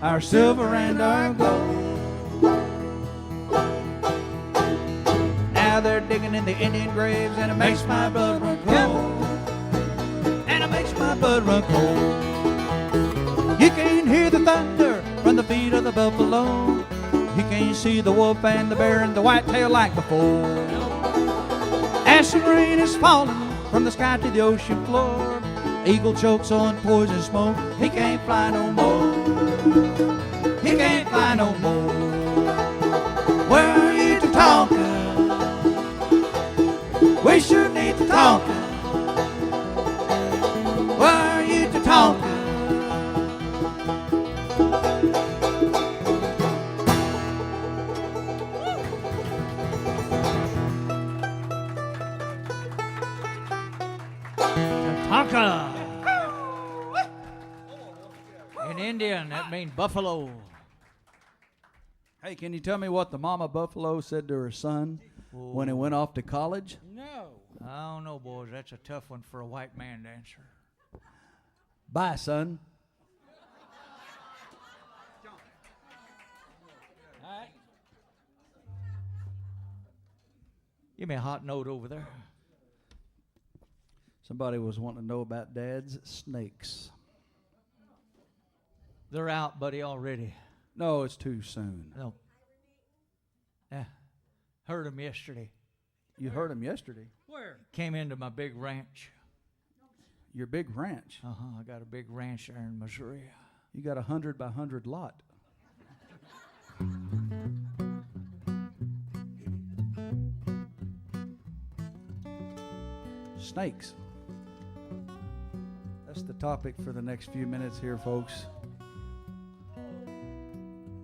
our silver and our gold. Now they're digging in the Indian graves, and it makes my blood run cold. And it makes my blood run cold. You can't hear the thunder from the feet of the buffalo. You can't see the wolf and the bear and the whitetail like before. Acid rain is falling from the sky to the ocean floor. Eagle chokes on poison smoke. He can't fly no more. He can't fly no more. Where are you to talk? We sure need to talk. Where are you to talk? Tatanka. In Indian, that means buffalo. Hey, can you tell me what the mama buffalo said to her son when he went off to college? No. I don't know, boys. That's a tough one for a white man to answer. Bye, son. All right. Give me a hot note over there. Somebody was wanting to know about Dad's snakes. They're out, buddy, already. No, it's too soon. No. Yeah. Heard them yesterday. You heard him yesterday. Where? Came into my big ranch. Your big ranch. I got a big ranch there in Missouri. You got 100 by 100 lot. Snakes. That's the topic for the next few minutes here, folks.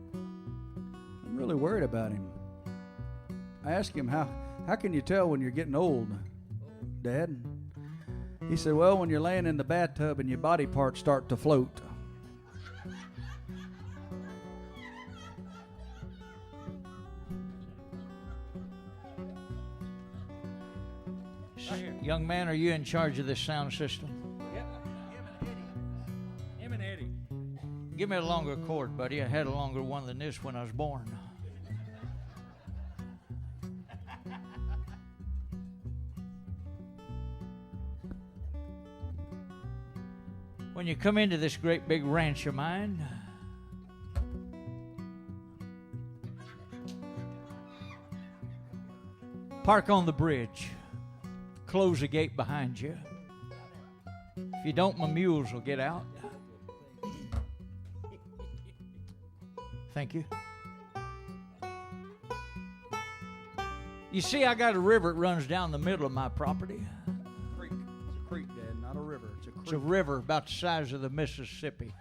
I'm really worried about him. I asked him, how can you tell when you're getting old, Dad? He said, well, when you're laying in the bathtub and your body parts start to float. Young man, are you in charge of this sound system? Him and Eddie. Give me a longer cord, buddy. I had a longer one than this when I was born. When you come into this great big ranch of mine, park on the bridge. Close the gate behind you. If you don't, my mules will get out. Thank you. You see, I got a river that runs down the middle of my property. Creek. It's a creek, Dad, not a river. It's a creek. It's a river about the size of the Mississippi.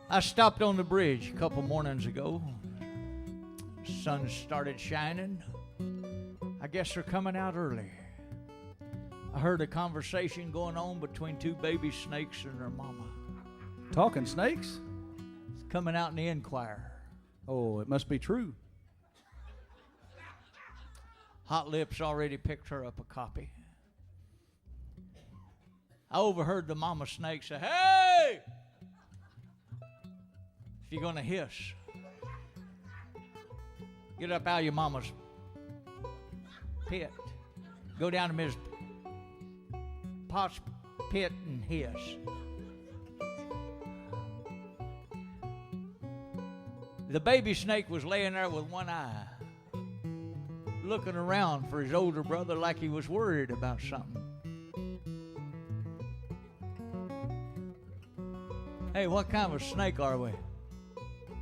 I stopped on the bridge a couple mornings ago. Sun started shining. I guess they're coming out early. I heard a conversation going on between two baby snakes and their mama. Talking snakes? It's coming out in the Enquirer. Oh, it must be true. Hot Lips already picked her up a copy. I overheard the mama snake say, "Hey! If you're going to hiss, get up out of your mama's pit. Go down to Miss Potts' pit and hiss." The baby snake was laying there with one eye, looking around for his older brother like he was worried about something. Hey, what kind of a snake are we?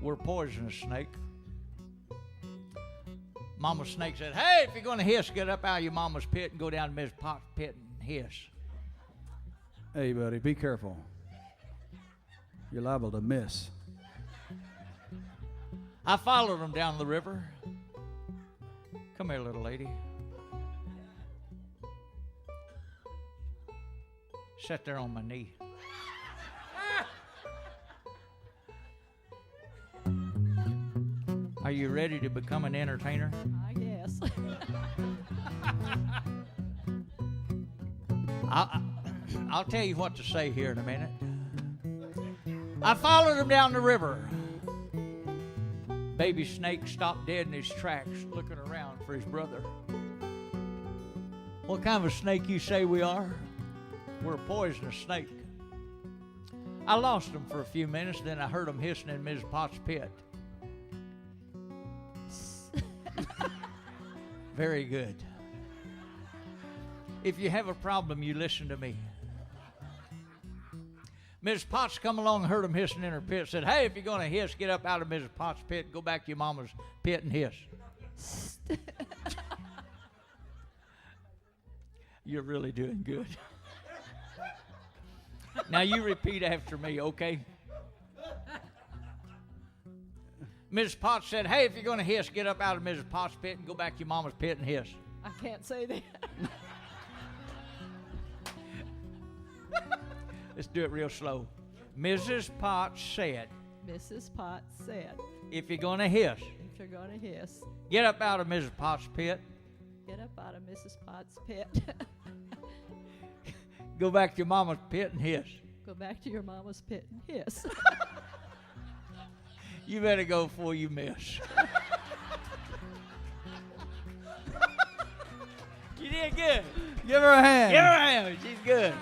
We're a poisonous snake. Mama snake said, "Hey, if you're going to hiss, get up out of your mama's pit and go down to Miss Potts' pit and hiss." Hey, buddy, be careful. You're liable to miss. I followed him down the river. Come here, little lady. Sat there on my knee. Are you ready to become an entertainer? I guess. I'll tell you what to say here in a minute. I followed him down the river. Baby snake stopped dead in his tracks, looking around for his brother. What kind of a snake you say we are? We're a poisonous snake. I lost him for a few minutes, then I heard him hissing in Mrs. Potts' pit. Very good. If you have a problem, you listen to me. Mrs. Potts come along and heard him hissing in her pit. Said, hey, if you're going to hiss, get up out of Mrs. Potts' pit, go back to your mama's pit and hiss. You're really doing good. Now you repeat after me, okay? Mrs. Potts said, hey, if you're going to hiss, get up out of Mrs. Potts' pit and go back to your mama's pit and hiss. I can't say that. Let's do it real slow. Mrs. Potts said, Mrs. Potts said, if you're going to hiss, if you're going to hiss, get up out of Mrs. Potts' pit. get up out of Mrs. Potts' pit. Go back to your mama's pit and hiss. Go back to your mama's pit and hiss. You better go before you miss. You did good. Give her a hand. Give her a hand. She's good.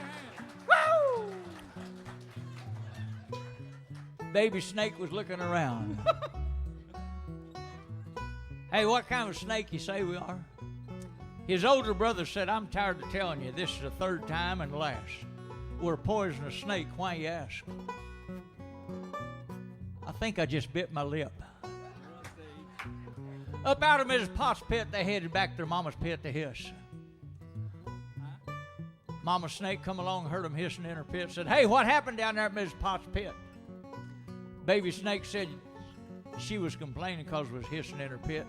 Woo! Baby snake was looking around. Hey, what kind of snake you say we are? His older brother said, I'm tired of telling you. This is the third time and last. We're a poisonous snake. Why you ask? I think I just bit my lip. Up out of Mrs. Potts' pit, they headed back to their mama's pit to hiss. Mama snake come along, heard them hissing in her pit, said, hey, what happened down there at Mrs. Potts' pit? Baby snake said she was complaining because it was hissing in her pit.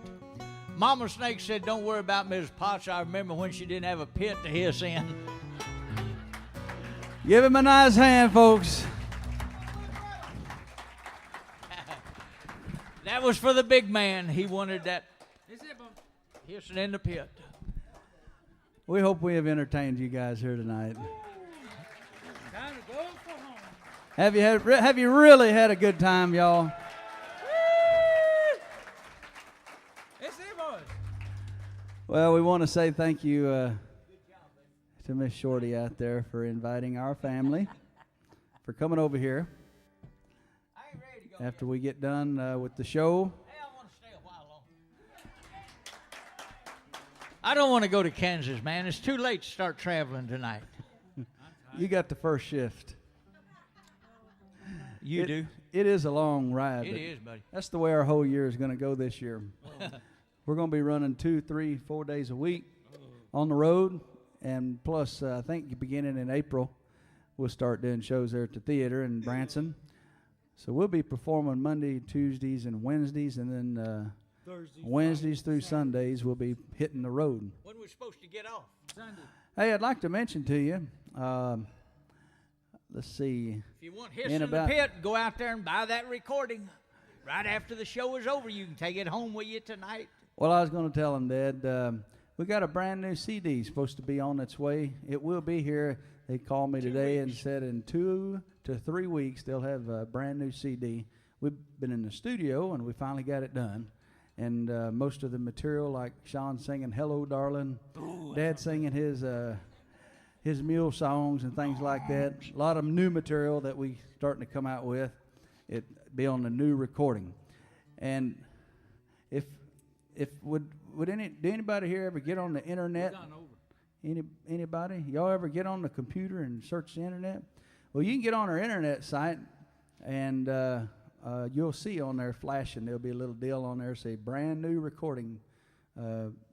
Mama snake said, don't worry about Mrs. Potts. I remember when she didn't have a pit to hiss in. Give him a nice hand, folks. That was for the big man. He wanted that hissing in the pit. We hope we have entertained you guys here tonight. Time to go for home. Have you really had a good time, y'all? It's it, boys. Well, we want to say thank you to Miss Shorty out there for inviting our family, for coming over here after we get done with the show. Hey, I want to stay a while longer. I don't want to go to Kansas, man. It's too late to start traveling tonight. You got the first shift. You do? It is a long ride. It is, buddy. That's the way our whole year is going to go this year. We're going to be running 2, 3, 4 days a week on the road. And plus, I think beginning in April, we'll start doing shows there at the theater in Branson. So we'll be performing Monday, Tuesdays, and Wednesdays. And then Wednesdays through Sundays, we'll be hitting the road. When we're supposed to get off? Sunday. Hey, I'd like to mention to you, let's see. If you want hissing in the pit, go out there and buy that recording. Right after the show is over, you can take it home with you tonight. Well, I was going to tell him, Dad, we got a brand new CD supposed to be on its way. It will be here. They called me today and said in 2 to 3 weeks they'll have a brand new CD. We've been in the studio and we finally got it done. And most of the material, like Shawn singing "Hello, Darling," Dad singing his mule songs and things like that. A lot of new material that we starting to come out with. It be on the new recording. And if would anybody here ever get on the internet? Anybody? Y'all ever get on the computer and search the internet? Well, you can get on our internet site, and you'll see on there flashing. There'll be a little deal on there say brand new recording,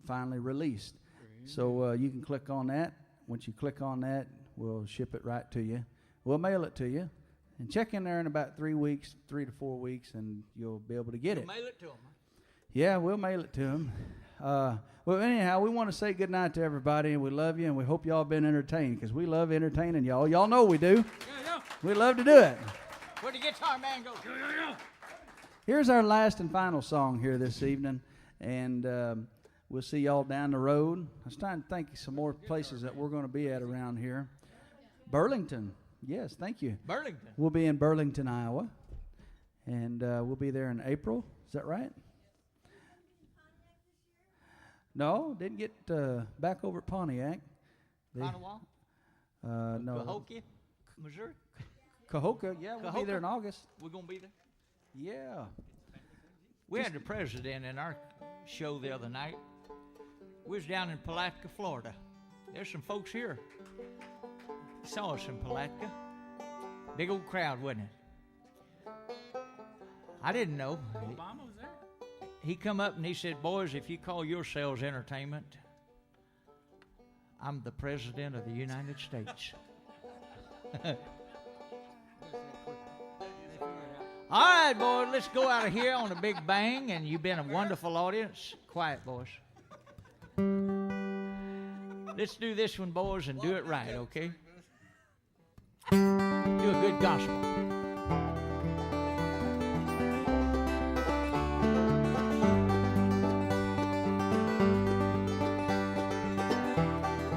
finally released. So you can click on that. Once you click on that, we'll ship it right to you. We'll mail it to you, and check in there in about 3 weeks, 3 to 4 weeks, and you'll be able to get it. Mail it to them. Yeah, we'll mail it to them. Well, anyhow, we want to say good night to everybody, and we love you, and we hope y'all been entertained, because we love entertaining y'all. Y'all know we do. Yeah. We love to do it. Where'd the guitar man go? Here's our last and final song here this evening, and we'll see y'all down the road. I was trying to think of some more places that we're going to be at around here. Burlington. Yes, thank you. Burlington. We'll be in Burlington, Iowa, and we'll be there in April. Is that right? No, didn't get back over at Pontiac. Ottawa? No. Cahokia, Missouri? Cahokia, yeah, we'll be there in August. We're going to be there? Yeah. We had the president in our show the other night. We was down in Palatka, Florida. There's some folks here. Saw us in Palatka. Big old crowd, wasn't it? I didn't know. Obama was there. He come up and he said, boys, if you call yourselves entertainment, I'm the president of the United States. All right, boys, let's go out of here on a big bang, and you've been a wonderful audience. Quiet, boys. Let's do this one, boys, and do it right, okay? Do a good gospel.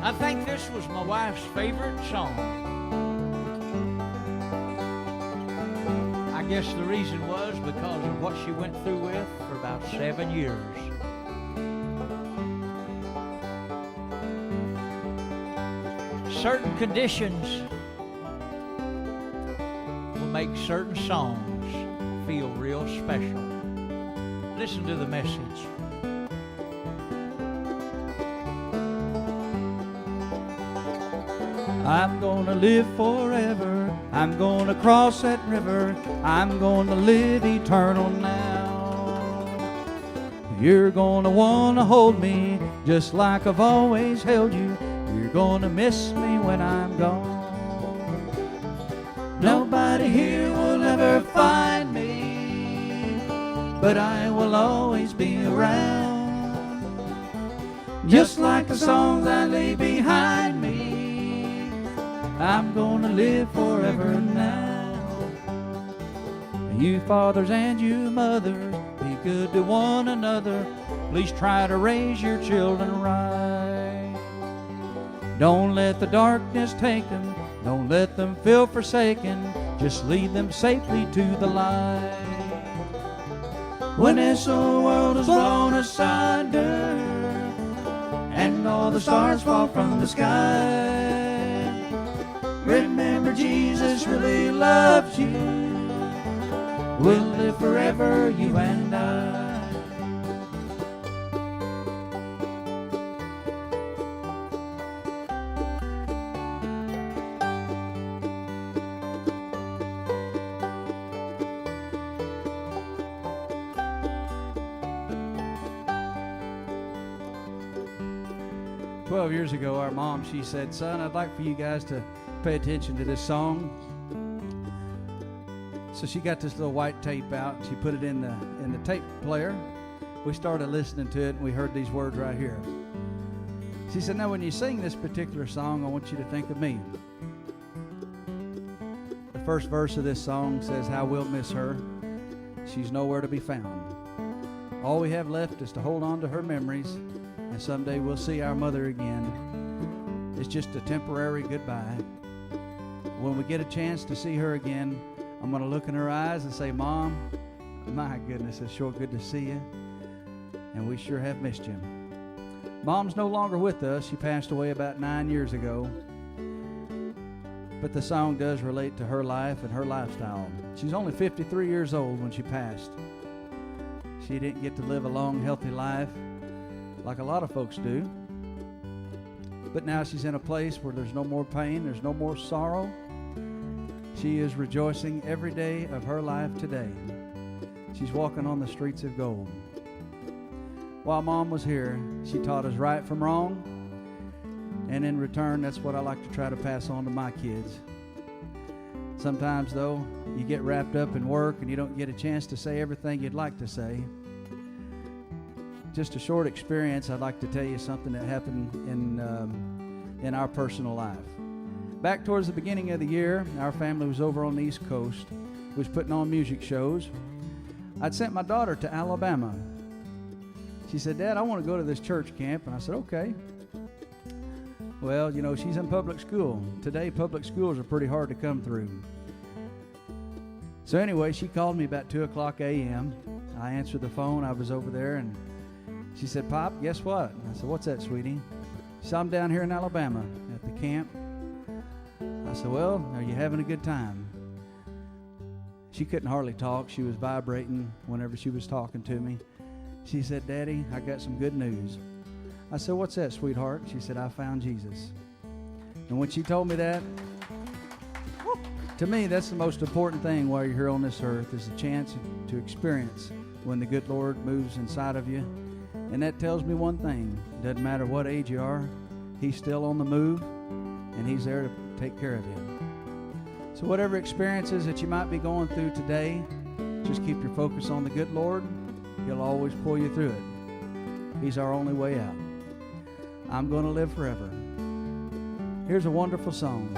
I think this was my wife's favorite song. I guess the reason was because of what she went through with for about 7 years. Certain conditions will make certain songs feel real special. Listen to the message. I'm gonna live forever. I'm gonna cross that river. I'm gonna live eternal now. You're gonna wanna hold me just like I've always held you. You're gonna miss me when I'm gone. Nobody here will ever find me, but I will always be around. Just like the songs I leave behind me, I'm gonna live forever now. You fathers and you mothers, be good to one another. Please try to raise your children right. Don't let the darkness take them. Don't let them feel forsaken. Just lead them safely to the light. When this old world is blown asunder and all the stars fall from the sky, remember Jesus really loves you. We'll live forever, you and I. 12 years ago, our mom, she said, son, I'd like for you guys to pay attention to this song. So she got this little white tape out, and she put it in the tape player. We started listening to it, and we heard these words right here. She said, now when you sing this particular song, I want you to think of me. The first verse of this song says, how we'll miss her. She's nowhere to be found. All we have left is to hold on to her memories, and someday we'll see our mother again. It's just a temporary goodbye. When we get a chance to see her again, I'm going to look in her eyes and say, Mom, my goodness, it's sure good to see you, and we sure have missed you. Mom's no longer with us. She passed away about 9 years ago. But the song does relate to her life and her lifestyle. She's only 53 years old when she passed. She didn't get to live a long, healthy life like a lot of folks do. But now she's in a place where there's no more pain, there's no more sorrow. She is rejoicing every day of her life today. She's walking on the streets of gold. While Mom was here, she taught us right from wrong. And in return, that's what I like to try to pass on to my kids. Sometimes, though, you get wrapped up in work and you don't get a chance to say everything you'd like to say. Just a short experience, I'd like to tell you something that happened in our personal life. Back towards the beginning of the year, our family was over on the East Coast. We was putting on music shows. I'd sent my daughter to Alabama. She said, Dad, I want to go to this church camp. And I said, okay. Well, you know, she's in public school. Today, public schools are pretty hard to come through. So anyway, she called me about 2 o'clock a.m. I answered the phone. I was over there, and she said, Pop, guess what? And I said, what's that, sweetie? She said, I'm down here in Alabama at the camp. I said, well, are you having a good time? She couldn't hardly talk. She was vibrating whenever she was talking to me. She said, Daddy, I got some good news. I said, what's that, sweetheart? She said, I found Jesus. And when she told me that, to me, that's the most important thing while you're here on this earth, is the chance to experience when the good Lord moves inside of you. And that tells me one thing. Doesn't matter what age you are, He's still on the move, and He's there to take care of you. So whatever experiences that you might be going through today, just keep your focus on the good Lord. He'll always pull you through it. He's our only way out. I'm going to live forever. Here's a wonderful song.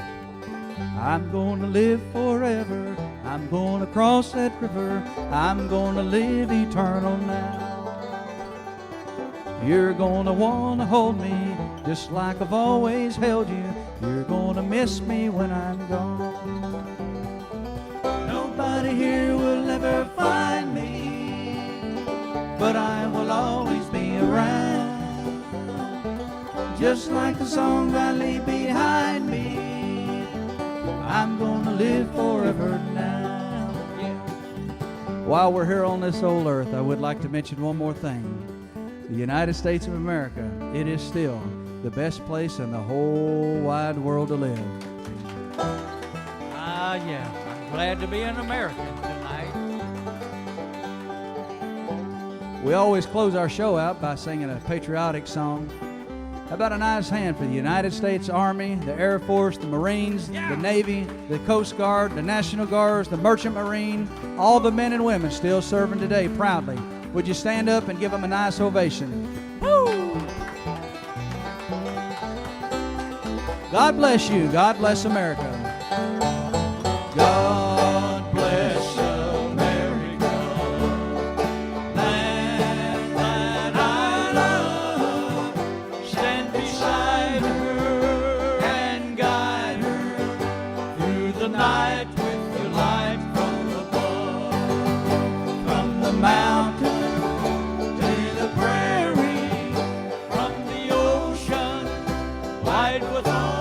I'm going to live forever. I'm going to cross that river. I'm going to live eternal now. You're going to want to hold me just like I've always held you. You're going to miss me when I'm gone. Nobody here will ever find me, but I will always be around. Just like the songs I leave behind me, I'm gonna live forever now. Yeah. While we're here on this old earth, I would like to mention one more thing. The United States of America, it is still the best place in the whole wide world to live. Yeah, I'm glad to be an American tonight. We always close our show out by singing a patriotic song. How about a nice hand for the United States Army, the Air Force, the Marines, the Navy, the Coast Guard, the National Guards, the Merchant Marine, all the men and women still serving today proudly. Would you stand up and give them a nice ovation? Woo! God bless you. God bless America. God bless America, land that I love. Stand beside her and guide her through the night with your light from above. From the mountain to the prairie, from the ocean wide with all.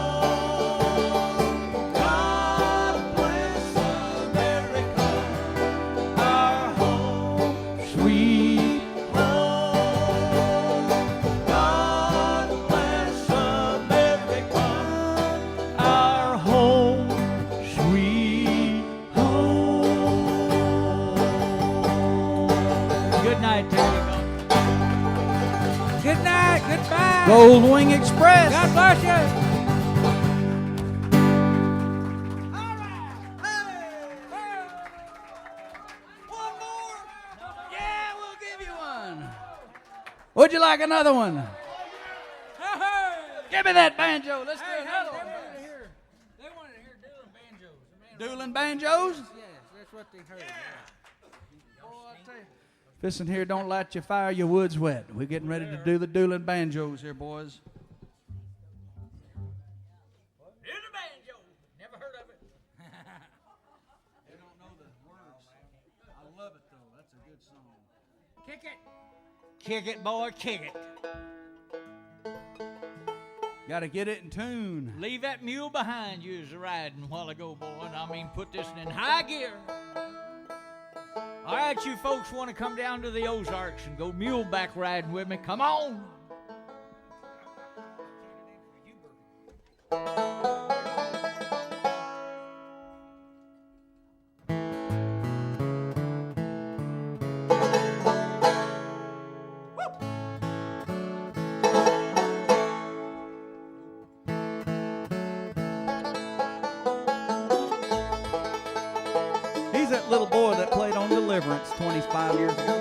Goodbye. Goldwing Express. God bless you. All right. Hey. One more. Yeah, we'll give you one. Would you like another one? Hey. Give me that banjo. Let's do another one. They wanted to hear dueling banjos. Dueling banjos? Yes, that's what they heard. Yeah. Listen here, don't light your fire, your wood's wet. We're getting ready to do the dueling banjos here, boys. Here's a banjo. Never heard of it. They don't know the words. I love it, though. That's a good song. Kick it. Kick it, boy, kick it. Got to get it in tune. Leave that mule behind you as you're riding a while ago, boy. And I mean, put this in high gear. All right, you folks want to come down to the Ozarks and go muleback riding with me? Come on. That little boy that played on Deliverance 25 years ago.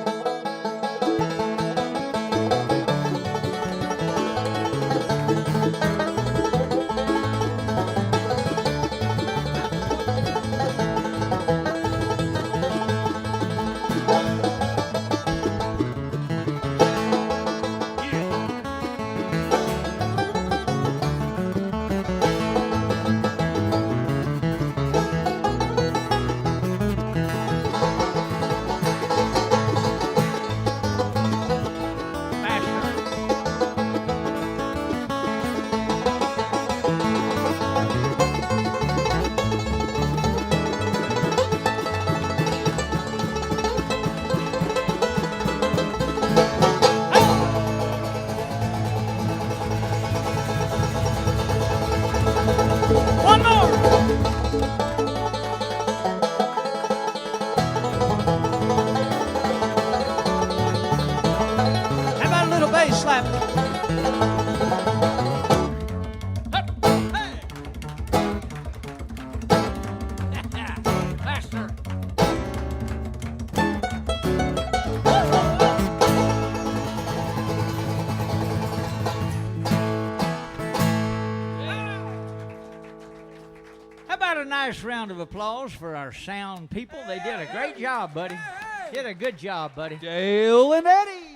got a nice round of applause for our sound people. They did a great job, buddy. Did a good job, buddy. Dale and Eddie.